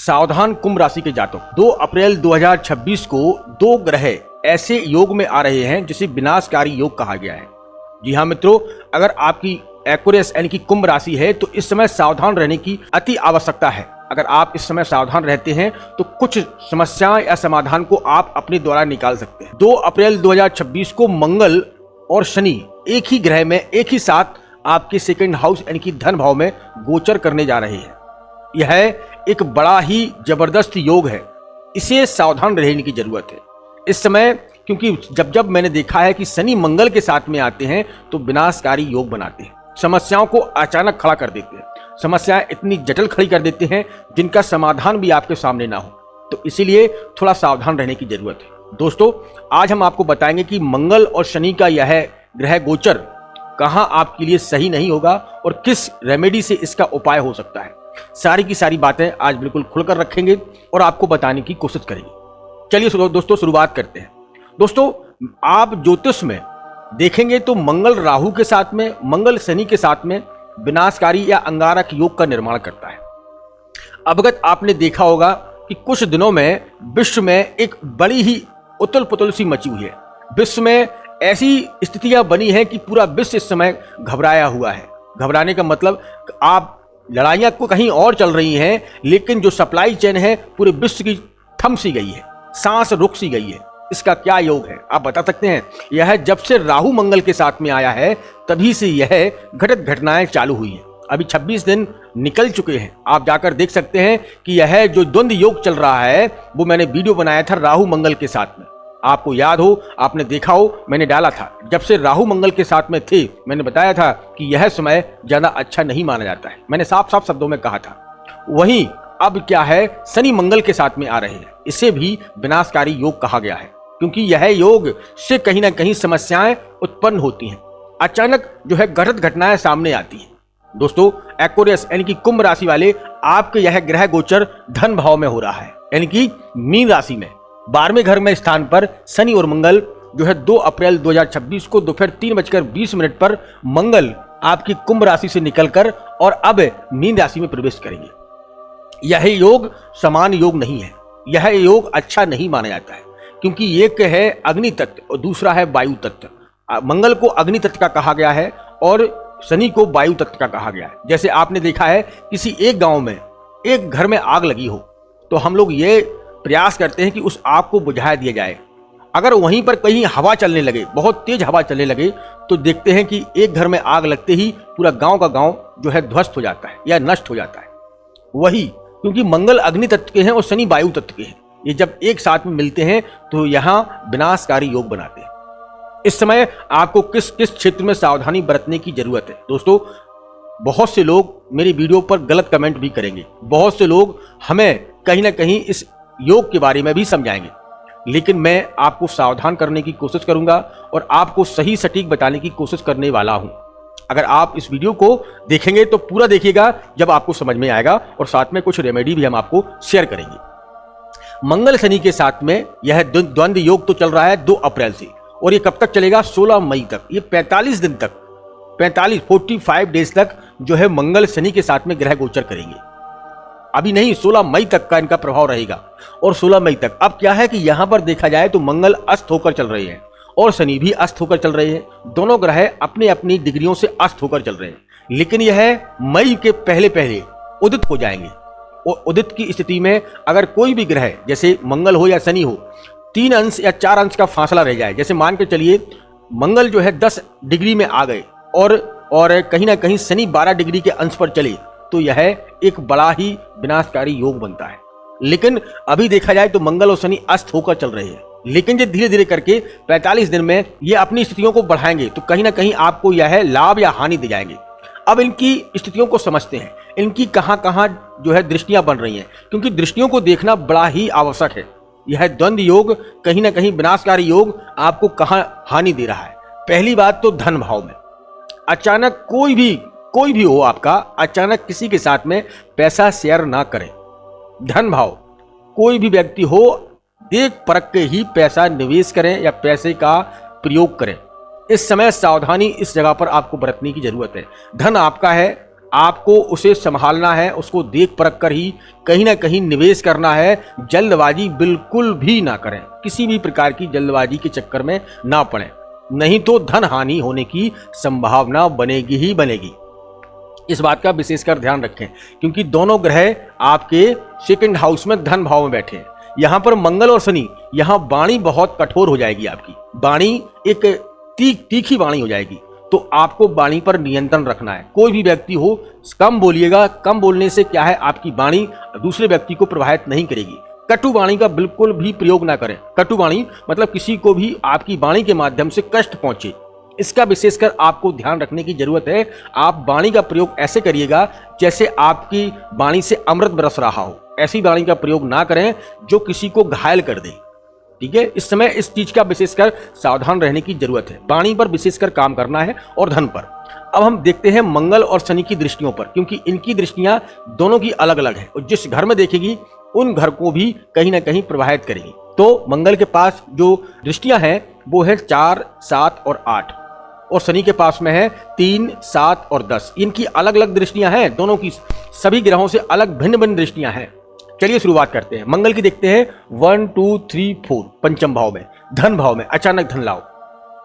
सावधान कुंभ राशि के जातक। 2 अप्रैल 2026 को 2 ग्रह ऐसे योग में आ रहे हैं जिसे विनाशकारी योग कहा गया है। जी हाँ मित्रों, अगर आपकी एक्वेरियस यानी कि कुंभ राशि है तो इस समय सावधान रहने की अति आवश्यकता है। अगर आप इस समय सावधान रहते हैं तो कुछ समस्याएं या समाधान को आप अपने द्वारा निकाल सकते हैं। 2 अप्रैल 2026 को मंगल और शनि एक ही ग्रह में एक ही साथ आपके सेकंड हाउस यानी कि धन भाव में गोचर करने जा रहे हैं। यह एक बड़ा ही जबरदस्त योग है, इसे सावधान रहने की जरूरत है इस समय, क्योंकि जब मैंने देखा है कि शनि मंगल के साथ में आते हैं तो विनाशकारी योग बनाते हैं, समस्याओं को अचानक खड़ा कर देते हैं, समस्याएं इतनी जटिल खड़ी कर देते हैं जिनका समाधान भी आपके सामने ना हो। तो इसीलिए थोड़ा सावधान रहने की जरूरत है। दोस्तों, आज हम आपको बताएंगे कि मंगल और शनि का यह ग्रह गोचर कहां आपके लिए सही नहीं होगा और किस रेमेडी से इसका उपाय हो सकता है। सारी की सारी बातें आज बिल्कुल खुलकर रखेंगे और आपको बताने की कोशिश करेंगे। चलिए दोस्तों, शुरुआत करते हैं। दोस्तों, आप ज्योतिष में देखेंगे तो मंगल राहु के साथ में, मंगल शनि के साथ में विनाशकारी या अंगारक योग का निर्माण करता है। अवगत आपने देखा होगा कि कुछ दिनों में विश्व में एक बड़ी ही उथल पुथल सी मची हुई है। विश्व में ऐसी स्थितियां बनी हैं कि पूरा विश्व इस समय घबराया हुआ है। घबराने का मतलब, आप लड़ाइयां को कहीं और चल रही हैं, लेकिन जो सप्लाई चेन है पूरे विश्व की थम सी गई है, सांस रुक सी गई है। इसका क्या योग है आप बता सकते हैं? यह जब से राहु मंगल के साथ में आया है तभी से यह घटित घटनाएं चालू हुई हैं। अभी 26 दिन निकल चुके हैं। आप जाकर देख सकते हैं कि यह जो द्वंद्व योग चल रहा है वो मैंने वीडियो बनाया था राहु मंगल के साथ में। आपको याद हो, आपने देखा हो, मैंने डाला था। जब से राहु मंगल के साथ में थे मैंने बताया था कि यह समय ज्यादा अच्छा नहीं माना जाता है, मैंने साफ साफ शब्दों में कहा था। वहीं अब क्या है, शनि मंगल के साथ में आ रहे हैं, इसे भी विनाशकारी योग कहा गया है, क्योंकि यह योग से कहीं ना कहीं समस्याएं उत्पन्न होती हैं, अचानक जो है घटित घटनाएं सामने आती हैं। दोस्तों, एक्वेरियस यानी कि कुंभ राशि वाले, आपके यह ग्रह गोचर धन भाव में हो रहा है, यानी कि मीन राशि में 12वें घर में स्थान पर शनि और मंगल जो है 2 अप्रैल 2026 को दोपहर 3:20 पर मंगल आपकी कुंभ राशि से निकलकर और अब मीन राशि में प्रवेश करेंगे। यह योग समान योग नहीं है, यह योग अच्छा नहीं माना जाता है, क्योंकि एक है अग्नि तत्व और दूसरा है वायु तत्व। मंगल को अग्नि तत्व का कहा गया है और शनि को वायु तत्व का कहा गया है। जैसे आपने देखा है, किसी एक गांव में एक घर में आग लगी हो तो हम लोग ये प्रयास करते हैं कि उस आग को बुझा दिया जाए। अगर वहीं पर कहीं हवा चलने लगे, बहुत तेज हवा चलने लगे, तो देखते हैं कि एक घर में आग लगते ही पूरा गांव का गांव जो है ध्वस्त हो जाता है या नष्ट हो जाता है। वही, क्योंकि मंगल अग्नि तत्व के हैं और शनि वायु तत्व के हैं, ये जब एक साथ में मिलते हैं तो यहां विनाशकारी योग बनाते हैं। इस समय आपको किस किस क्षेत्र में सावधानी बरतने की जरूरत है? दोस्तों, बहुत से लोग मेरी वीडियो पर गलत कमेंट भी करेंगे, बहुत से लोग हमें कहीं ना कहीं इस योग के बारे में भी समझाएंगे, लेकिन मैं आपको सावधान करने की कोशिश करूंगा और आपको सही सटीक बताने की कोशिश करने वाला हूं। अगर आप इस वीडियो को देखेंगे तो पूरा देखिएगा, जब आपको समझ में आएगा, और साथ में कुछ रेमेडी भी हम आपको शेयर करेंगे। मंगल शनि के साथ में यह द्वंद्व योग तो चल रहा है 2 अप्रैल से, और ये कब तक चलेगा? 16 मई तक। ये 45 दिन तक, 45 डेज तक जो है मंगल शनि के साथ में ग्रह गोचर करेंगे। अभी नहीं, 16 मई तक का इनका प्रभाव रहेगा। और 16 मई तक अब क्या है कि यहां पर देखा जाए तो मंगल अस्त होकर चल रहे हैं और शनि भी अस्त होकर चल रहे हैं। दोनों ग्रह अपनी अपनी डिग्रियों से अस्त होकर चल रहे हैं, लेकिन यह मई के पहले पहले उदित हो जाएंगे। और उदित की स्थिति में अगर कोई भी ग्रह, जैसे मंगल हो या शनि हो, 3 अंश या 4 अंश का फासला रह जाए, जैसे मान के चलिए मंगल जो है 10 डिग्री में आ गए और कहीं ना कहीं शनि 12 डिग्री के अंश पर चले, तो यह एक बड़ा ही विनाशकारी योग बनता है। लेकिन अभी देखा जाए तो मंगल और शनि अस्त होकर चल रहे हैं, लेकिन जो धीरे धीरे करके 45 दिन में ये अपनी स्थितियों को बढ़ाएंगे तो कहीं ना कहीं आपको यह लाभ या हानि दे जाएंगे। अब इनकी स्थितियों को समझते हैं, इनकी कहां कहां जो है दृष्टियां बन रही हैं, क्योंकि दृष्टियों को देखना बड़ा ही आवश्यक है। यह द्वंद्व योग, कहीं ना कहीं विनाशकारी योग आपको कहां हानि दे रहा है। पहली बात तो धन भाव में अचानक कोई भी हो आपका, अचानक किसी के साथ में पैसा शेयर ना करें। धन भाव, कोई भी व्यक्ति हो, देख परख के ही पैसा निवेश करें या पैसे का प्रयोग करें। इस समय सावधानी इस जगह पर आपको बरतने की जरूरत है। धन आपका है, आपको उसे संभालना है, उसको देख परख कर ही कहीं ना कहीं निवेश करना है। जल्दबाजी बिल्कुल भी ना करें, किसी भी प्रकार की जल्दबाजी के चक्कर में ना पड़ें, नहीं तो धन हानि होने की संभावना बनेगी ही बनेगी। इस बात का विशेषकर ध्यान रखें, क्योंकि दोनों ग्रह आपके सेकंड हाउस में धन भाव में बैठे हैं। यहाँ पर मंगल और शनि, यहाँ वाणी बहुत कठोर हो जाएगी, आपकी वाणी एक तीखी वाणी हो जाएगी। तो आपको वाणी पर नियंत्रण रखना है। कोई भी व्यक्ति हो, कम बोलिएगा। कम बोलने से क्या है, आपकी वाणी दूसरे व्यक्ति को प्रभावित नहीं करेगी। कटु वाणी का बिल्कुल भी प्रयोग ना करें। कटु वाणी मतलब किसी को भी आपकी वाणी के माध्यम से कष्ट पहुंचे, इसका विशेषकर आपको ध्यान रखने की जरूरत है। आप वाणी का प्रयोग ऐसे करिएगा जैसे आपकी वाणी से अमृत बरस रहा हो। ऐसी वाणी का प्रयोग ना करें जो किसी को घायल कर दे। ठीक है, इस समय इस चीज का विशेषकर सावधान रहने की जरूरत है। वाणी पर विशेषकर काम करना है और धन पर। अब हम देखते हैं मंगल और शनि की दृष्टियों पर, क्योंकि इनकी दृष्टियां दोनों की अलग अलग है और जिस घर में देखेगी उन घर को भी कहीं ना कहीं प्रभावित करेगी। तो मंगल के पास जो दृष्टियां हैं वो है 4, 7 और 8, और शनि के पास में है 3, 7 और 10। इनकी अलग अलग दृष्टियां हैं, दोनों की सभी ग्रहों से अलग भिन्न भिन्न दृष्टियां हैं। चलिए शुरुआत करते हैं। मंगल की देखते हैं 1, 2, 3, 4 पंचम भाव में, धन भाव में, अचानक धन लाओ।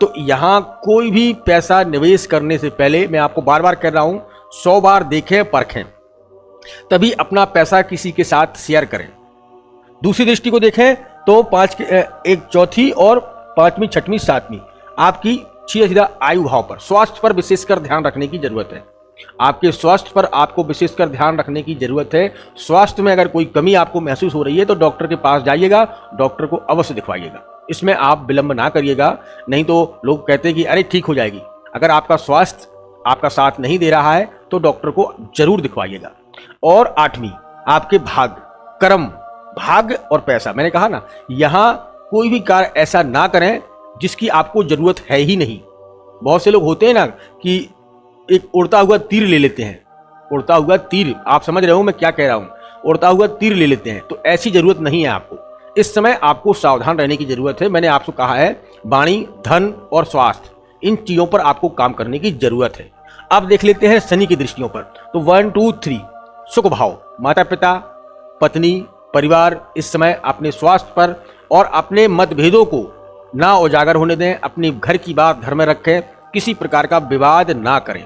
तो यहां कोई भी पैसा निवेश करने से पहले मैं आपको बार बार कह रहा हूं, 100 बार देखें परखें, तभी अपना पैसा किसी के साथ शेयर करें। दूसरी दृष्टि को देखें तो 5 एक चौथी और 5वीं 6वीं 7वीं आपकी सीधा आयु भाव पर, स्वास्थ्य पर विशेषकर ध्यान रखने की जरूरत है। आपके स्वास्थ्य पर आपको विशेषकर ध्यान रखने की जरूरत है। स्वास्थ्य में अगर कोई कमी आपको महसूस हो रही है तो डॉक्टर के पास जाइएगा, डॉक्टर को अवश्य दिखवाइएगा। इसमें आप विलंब ना करिएगा, नहीं तो लोग कहते हैं कि अरे ठीक हो जाएगी। अगर आपका स्वास्थ्य आपका साथ नहीं दे रहा है तो डॉक्टर को जरूर दिखवाइएगा। और 8वीं आपके भाग, कर्म, भाग्य और पैसा। मैंने कहा ना, यहां कोई भी कार्य ऐसा ना करें जिसकी आपको जरूरत है ही नहीं। बहुत से लोग होते हैं ना कि एक उड़ता हुआ तीर ले लेते हैं। उड़ता हुआ तीर, आप समझ रहे हो मैं क्या कह रहा हूं, उड़ता हुआ तीर ले लेते हैं। तो ऐसी जरूरत नहीं है आपको। इस समय आपको सावधान रहने की जरूरत है। मैंने आपको कहा है वाणी, धन और स्वास्थ्य, इन चीजों पर आपको काम करने की जरूरत है। अब देख लेते हैं शनि की दृष्टियों पर। तो 1, 2, 3 सुख भाव, माता पिता, पत्नी, परिवार, इस समय अपने स्वास्थ्य पर और अपने मतभेदों को ना उजागर होने दें। अपने घर की बात घर में रखें, किसी प्रकार का विवाद ना करें।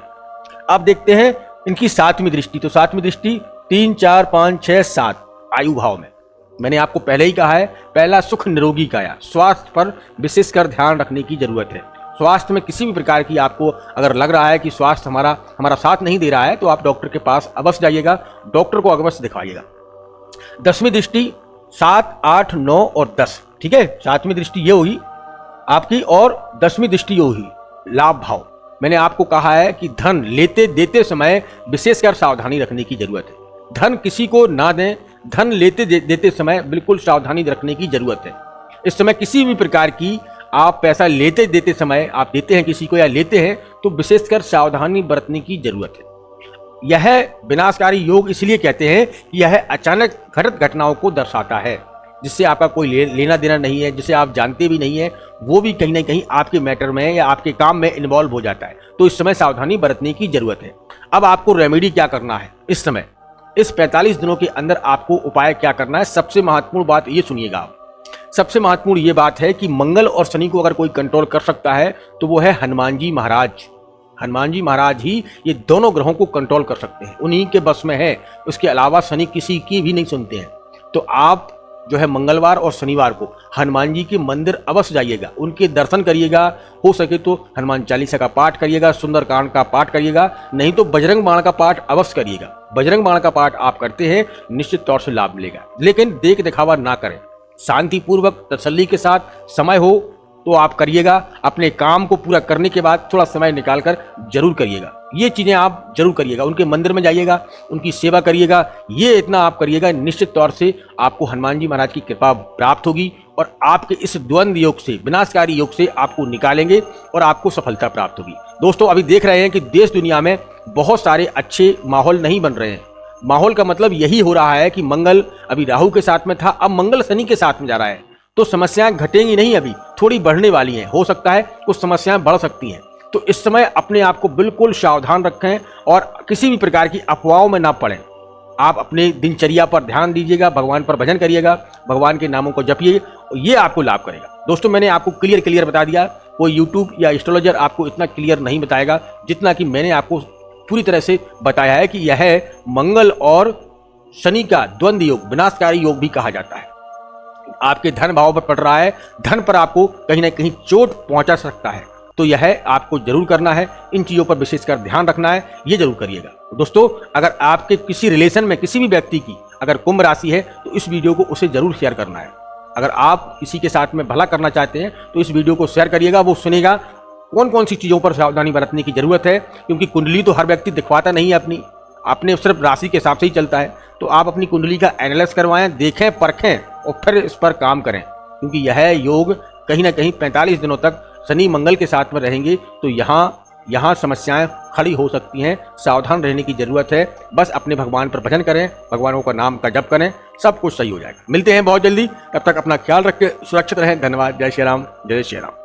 अब देखते हैं इनकी 7वीं दृष्टि। तो 7वीं दृष्टि 3, 4, 5, 6, 7 आयु भाव में। मैंने आपको पहले ही कहा है, पहला सुख निरोगी काया, स्वास्थ्य पर विशेषकर ध्यान रखने की जरूरत है। स्वास्थ्य में किसी भी प्रकार की आपको अगर लग रहा है कि स्वास्थ्य हमारा साथ नहीं दे रहा है तो आप डॉक्टर के पास अवश्य जाइएगा, डॉक्टर को अवश्य दिखवाइएगा। 10वीं दृष्टि 7, 8, 9 और 10। ठीक है, 7वीं दृष्टि ये हुई आपकी और 10वीं दृष्टि ये हुई लाभ भाव। मैंने आपको कहा है कि धन लेते देते समय विशेषकर सावधानी रखने की जरूरत है। धन किसी को ना दें, धन लेते देते समय बिल्कुल सावधानी रखने की जरूरत है। इस समय किसी भी प्रकार की आप पैसा लेते देते समय, आप देते हैं किसी को या लेते हैं, तो विशेषकर सावधानी बरतने की जरूरत है। यह विनाशकारी योग इसलिए कहते हैं कि यह अचानक घटित घटनाओं को दर्शाता है, जिससे आपका कोई लेना देना नहीं है, जिसे आप जानते भी नहीं है, वो भी कहीं ना कहीं आपके मैटर में या आपके काम में इन्वॉल्व हो जाता है। तो इस समय सावधानी बरतने की जरूरत है। अब आपको रेमेडी क्या करना है इस समय, इस 45 दिनों के अंदर आपको उपाय क्या करना है। सबसे महत्वपूर्ण बात ये सुनिएगा आप, सबसे महत्वपूर्ण ये बात है कि मंगल और शनि को अगर कोई कंट्रोल कर सकता है तो वो है हनुमान जी महाराज। हनुमान जी महाराज ही ये दोनों ग्रहों को कंट्रोल कर सकते हैं, उन्हीं के बस में है। उसके अलावा शनि किसी की भी नहीं सुनते हैं। तो आप जो है मंगलवार और शनिवार को हनुमान जी के मंदिर अवश्य जाइएगा, उनके दर्शन करिएगा। हो सके तो हनुमान चालीसा का पाठ करिएगा, सुंदरकांड का पाठ करिएगा, नहीं तो बजरंग बाण का पाठ अवश्य करिएगा। बजरंग बाण का पाठ आप करते हैं निश्चित तौर से लाभ मिलेगा, लेकिन देख दिखावा ना करें। शांतिपूर्वक तसल्ली के साथ समय हो तो आप करिएगा। अपने काम को पूरा करने के बाद थोड़ा समय निकालकर जरूर करिएगा। ये चीजें आप जरूर करिएगा। उनके मंदिर में जाइएगा, उनकी सेवा करिएगा। ये इतना आप करिएगा, निश्चित तौर से आपको हनुमान जी महाराज की कृपा प्राप्त होगी और आपके इस द्वंद्व योग से, विनाशकारी योग से आपको निकालेंगे और आपको सफलता प्राप्त होगी। दोस्तों, अभी देख रहे हैं कि देश दुनिया में बहुत सारे अच्छे माहौल नहीं बन रहे हैं। माहौल का मतलब यही हो रहा है कि मंगल अभी राहु के साथ में था, अब मंगल शनि के साथ में जा रहा है। तो समस्याएं घटेंगी नहीं, अभी थोड़ी बढ़ने वाली हैं। हो सकता है कुछ समस्याएं बढ़ सकती हैं। तो इस समय अपने आप को बिल्कुल सावधान रखें और किसी भी प्रकार की अफवाहों में ना पड़ें। आप अपने दिनचर्या पर ध्यान दीजिएगा, भगवान पर भजन करिएगा, भगवान के नामों को जपिए, ये आपको लाभ करेगा। दोस्तों मैंने आपको क्लियर बता दिया, कोई यूट्यूब या एस्ट्रोलॉजर आपको इतना क्लियर नहीं बताएगा जितना कि मैंने आपको पूरी तरह से बताया है कि यह मंगल और शनि का द्वंद्व योग, विनाशकारी योग भी कहा जाता है। आपके धन भाव पर पड़ रहा है, धन पर आपको कहीं ना कहीं चोट पहुंचा सकता है, तो यह आपको जरूर करना है। इन चीज़ों पर विशेषकर ध्यान रखना है, ये जरूर करिएगा। दोस्तों अगर आपके किसी रिलेशन में किसी भी व्यक्ति की अगर कुंभ राशि है तो इस वीडियो को उसे जरूर शेयर करना है। अगर आप किसी के साथ में भला करना चाहते हैं तो इस वीडियो को शेयर करिएगा, वो सुनेगा कौन कौन सी चीज़ों पर सावधानी बरतने की जरूरत है, क्योंकि कुंडली तो हर व्यक्ति दिखवाता नहीं है अपने सिर्फ राशि के हिसाब से ही चलता है। तो आप अपनी कुंडली का एनालिसिस करवाएं, देखें, परखें और फिर इस पर काम करें, क्योंकि यह योग कहीं ना कहीं 45 दिनों तक शनि मंगल के साथ में रहेंगे, तो यहाँ समस्याएं खड़ी हो सकती हैं। सावधान रहने की जरूरत है। बस अपने भगवान पर भजन करें, भगवानों का नाम का जप करें, सब कुछ सही हो जाएगा। मिलते हैं बहुत जल्दी, तब तक अपना ख्याल रखें, सुरक्षित रहें। धन्यवाद। जय श्री राम, जय श्री राम।